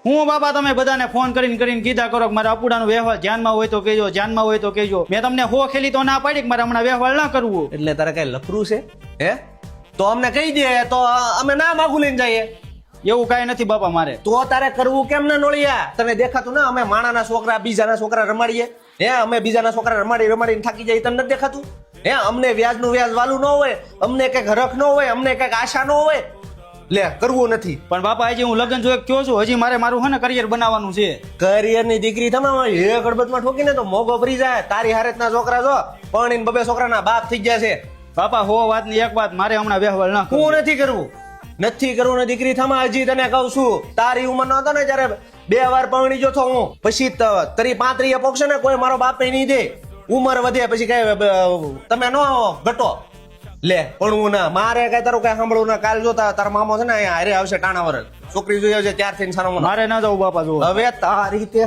હું બાપા તમે બધાને ફોન કરીને કીધા કરો કે મારા અપુડાનો વ્યવહાર ધ્યાનમાં હોય તો કહેજો, ધ્યાનમાં હોય તો કહેજો. મેં તમને હો ખેલી તો ના પાડી કે મારે હમણાં વ્યવહાર ના કરવું. એટલે તારે કઈ લફરું છે હે? તો અમને કહી દે તો અમે ના માગું લઈને જઈએ. એવું કાંઈ નથી બાપા મારે. તો તારે કરવું કેમ ના નોળિયા? તને દેખાતું ના અમે માણાના છોકરા બીજાના છોકરા રમાડીએ? હે અમે બીજાના છોકરા રમાડીને થાકી જાય, તને નથી દેખાતું? હે અમને વ્યાજનું વ્યાજ વાલું ન હોય, અમને કઈક હરખ ન હોય, અમને કઈક આશા ન હોય. લે કરવું નથી. પણ બાપા હજી હું લગ્ન જોઈ કયો છું, હજી મારે મારું હે ને કરિયર બનાવવાનું છે. કરિયર ની દીકરી તમે એક અડબતમાં ઠોકીને તો મોગો ભરી જાય. તારી હારેતના છોકરા જો પરણીને બબે છોકરાના બાપ થઈ ગયા છે. બાપા હો વાતની એક વાત, મારે હમણાં વ્યવહાર ના કરવો. હું નથી કરવું ને દીકરી થમા. હજી તને કહું છું, તારી ઉંમર નો હતો ને જયારે 2 વાર પરણી જો હું, પછી તરી 35 પોક્ષે ને કોઈ મારો બાપ નહીં દે. ઉંમર વધે પછી કઈ તમે નો ઘટો. લે ભણવું ના મારે કઈ તારું કઈ સાંભળવું ના. કાલ જોતા તારા મામો છે ને અહીંયા હારે આવશે ટાણા વરસ, છોકરી જોઈ આવશે ત્યારથી સારો. મારે ના જવું બાપા. જો હવે તારી રીતે